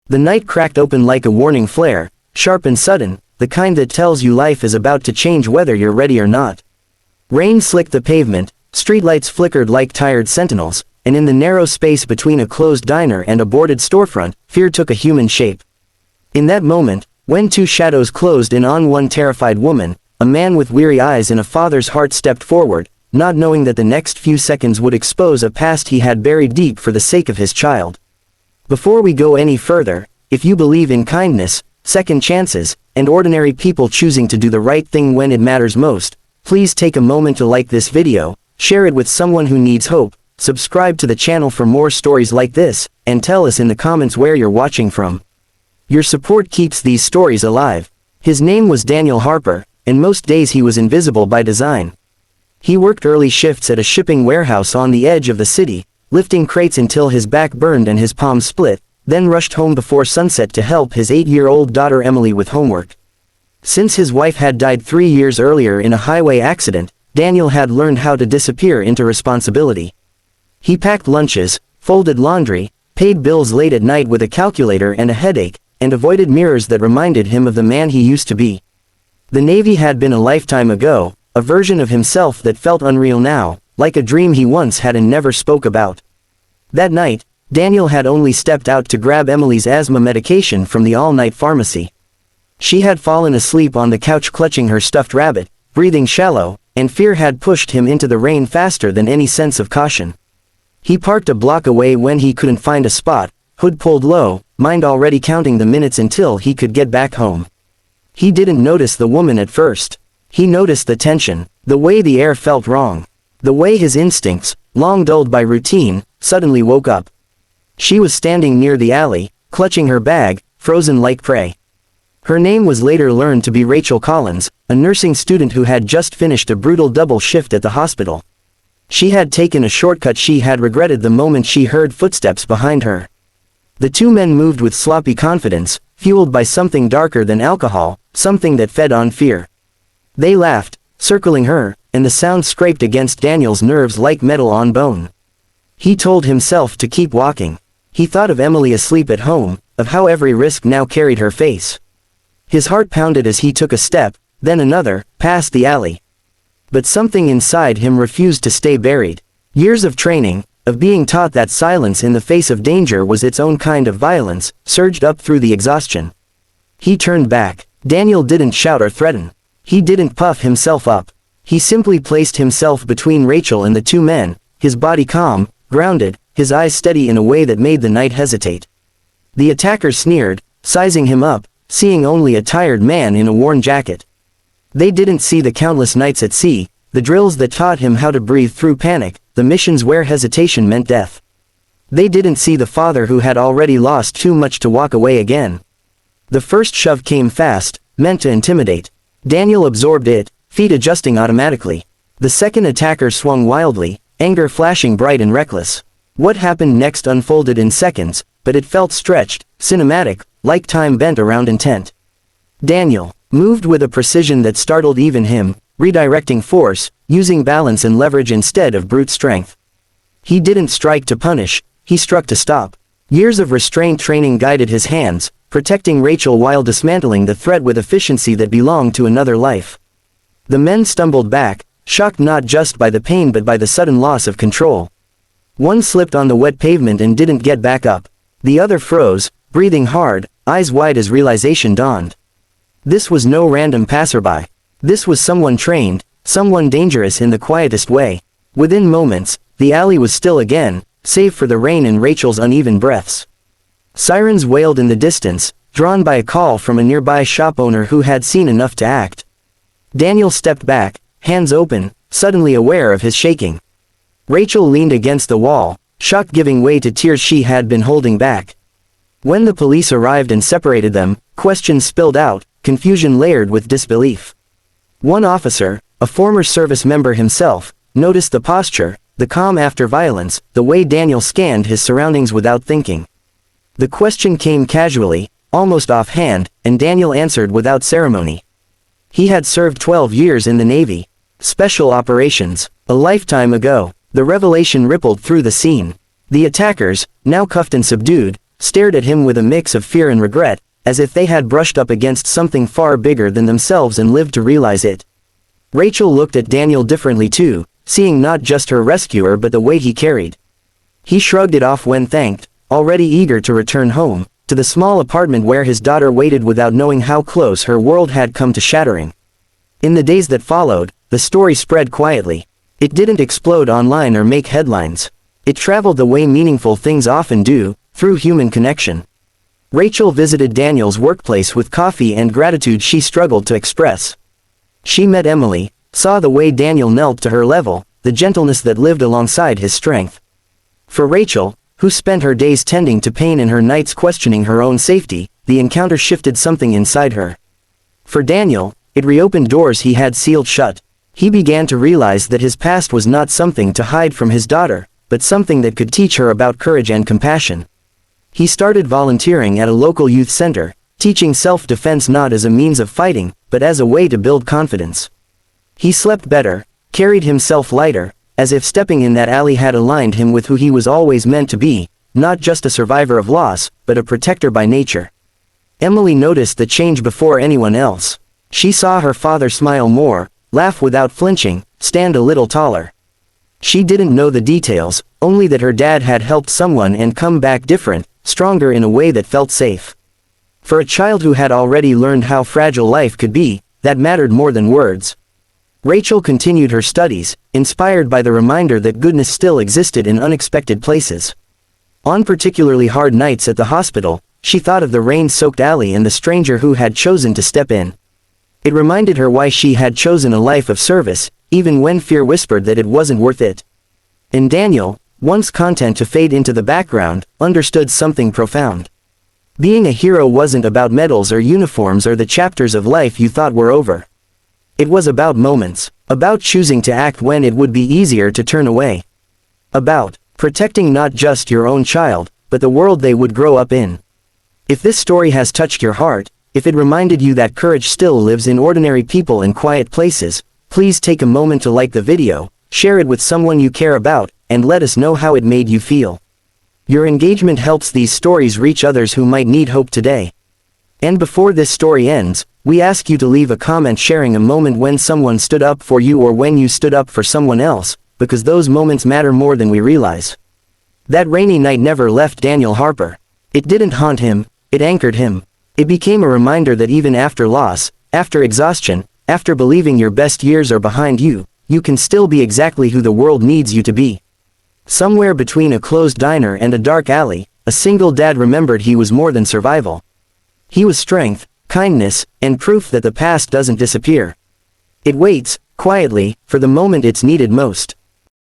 The night cracked open like a warning flare, sharp and sudden, the kind that tells you life is about to change whether you're ready or not. Rain slicked the pavement, streetlights flickered like tired sentinels, and in the narrow space between a closed diner and a boarded storefront, fear took a human shape. In that moment, when two shadows closed in on one terrified woman, a man with weary eyes and a father's heart stepped forward, not knowing that the next few seconds would expose a past he had buried deep for the sake of his child. Before we go any further, if you believe in kindness, second chances, and ordinary people choosing to do the right thing when it matters most, please take a moment to like this video, share it with someone who needs hope, subscribe to the channel for more stories like this, and tell us in the comments where you're watching from. Your support keeps these stories alive. His name was Daniel Harper, and most days he was invisible by design. He worked early shifts at a shipping warehouse on the edge of the city, lifting crates until his back burned and his palms split, then rushed home before sunset to help his 8-year-old daughter Emily with homework. Since his wife had died 3 years earlier in a highway accident, Daniel had learned how to disappear into responsibility. He packed lunches, folded laundry, paid bills late at night with a calculator and a headache, and avoided mirrors that reminded him of the man he used to be. The Navy had been a lifetime ago, a version of himself that felt unreal now, like a dream he once had and never spoke about. That night, Daniel had only stepped out to grab Emily's asthma medication from the all-night pharmacy. She had fallen asleep on the couch clutching her stuffed rabbit, breathing shallow, and fear had pushed him into the rain faster than any sense of caution. He parked a block away when he couldn't find a spot, hood pulled low, mind already counting the minutes until he could get back home. He didn't notice the woman at first. He noticed the tension, the way the air felt wrong. The way his instincts, long dulled by routine, suddenly woke up. She was standing near the alley, clutching her bag, frozen like prey. Her name was later learned to be Rachel Collins, a nursing student who had just finished a brutal double shift at the hospital. She had taken a shortcut she had regretted the moment she heard footsteps behind her. The two men moved with sloppy confidence, fueled by something darker than alcohol, something that fed on fear. They laughed, circling her, and the sound scraped against Daniel's nerves like metal on bone. He told himself to keep walking. He thought of Emily asleep at home, of how every risk now carried her face. His heart pounded as he took a step, then another, past the alley. But something inside him refused to stay buried. Years of training, of being taught that silence in the face of danger was its own kind of violence, surged up through the exhaustion. He turned back. Daniel didn't shout or threaten. He didn't puff himself up. He simply placed himself between Rachel and the two men, his body calm, grounded, his eyes steady in a way that made the night hesitate. The attackers sneered, sizing him up, seeing only a tired man in a worn jacket. They didn't see the countless nights at sea, the drills that taught him how to breathe through panic, the missions where hesitation meant death. They didn't see the father who had already lost too much to walk away again. The first shove came fast, meant to intimidate. Daniel absorbed it, feet adjusting automatically. The second attacker swung wildly, anger flashing bright and reckless. What happened next unfolded in seconds, but it felt stretched, cinematic, like time bent around intent. Daniel moved with a precision that startled even him, redirecting force, using balance and leverage instead of brute strength. He didn't strike to punish, he struck to stop. Years of restraint training guided his hands, protecting Rachel while dismantling the threat with efficiency that belonged to another life. The men stumbled back, shocked not just by the pain but by the sudden loss of control. One slipped on the wet pavement and didn't get back up. The other froze, breathing hard, eyes wide as realization dawned. This was no random passerby. This was someone trained, someone dangerous in the quietest way. Within moments, the alley was still again, save for the rain and Rachel's uneven breaths. Sirens wailed in the distance, drawn by a call from a nearby shop owner who had seen enough to act. Daniel stepped back, hands open, suddenly aware of his shaking. Rachel leaned against the wall, shock giving way to tears she had been holding back. When the police arrived and separated them, questions spilled out, confusion layered with disbelief. One officer, a former service member himself, noticed the posture, the calm after violence, the way Daniel scanned his surroundings without thinking. The question came casually, almost offhand, and Daniel answered without ceremony. He had served 12 years in the Navy. Special operations, a lifetime ago. The revelation rippled through the scene. The attackers, now cuffed and subdued, stared at him with a mix of fear and regret, as if they had brushed up against something far bigger than themselves and lived to realize it. Rachel looked at Daniel differently too, seeing not just her rescuer but the weight he carried. He shrugged it off when thanked, already eager to return home, to the small apartment where his daughter waited without knowing how close her world had come to shattering. In the days that followed, the story spread quietly. It didn't explode online or make headlines. It traveled the way meaningful things often do, through human connection. Rachel visited Daniel's workplace with coffee and gratitude she struggled to express. She met Emily, saw the way Daniel knelt to her level, the gentleness that lived alongside his strength. For Rachel, who spent her days tending to pain and her nights questioning her own safety, the encounter shifted something inside her. For Daniel, it reopened doors he had sealed shut. He began to realize that his past was not something to hide from his daughter, but something that could teach her about courage and compassion. He started volunteering at a local youth center, teaching self-defense not as a means of fighting, but as a way to build confidence. He slept better, carried himself lighter, as if stepping in that alley had aligned him with who he was always meant to be, not just a survivor of loss, but a protector by nature. Emily noticed the change before anyone else. She saw her father smile more, laugh without flinching, stand a little taller. She didn't know the details, only that her dad had helped someone and come back different, stronger in a way that felt safe. For a child who had already learned how fragile life could be, that mattered more than words. Rachel continued her studies, inspired by the reminder that goodness still existed in unexpected places. On particularly hard nights at the hospital, she thought of the rain-soaked alley and the stranger who had chosen to step in. It reminded her why she had chosen a life of service, even when fear whispered that it wasn't worth it. And Daniel, once content to fade into the background, understood something profound. Being a hero wasn't about medals or uniforms or the chapters of life you thought were over. It was about moments, about choosing to act when it would be easier to turn away. About protecting not just your own child, but the world they would grow up in. If this story has touched your heart, if it reminded you that courage still lives in ordinary people in quiet places, please take a moment to like the video, share it with someone you care about, and let us know how it made you feel. Your engagement helps these stories reach others who might need hope today. And before this story ends, we ask you to leave a comment sharing a moment when someone stood up for you or when you stood up for someone else, because those moments matter more than we realize. That rainy night never left Daniel Harper. It didn't haunt him, it anchored him. It became a reminder that even after loss, after exhaustion, after believing your best years are behind you, you can still be exactly who the world needs you to be. Somewhere between a closed diner and a dark alley, a single dad remembered he was more than survival. He was strength, kindness, and proof that the past doesn't disappear. It waits, quietly, for the moment it's needed most.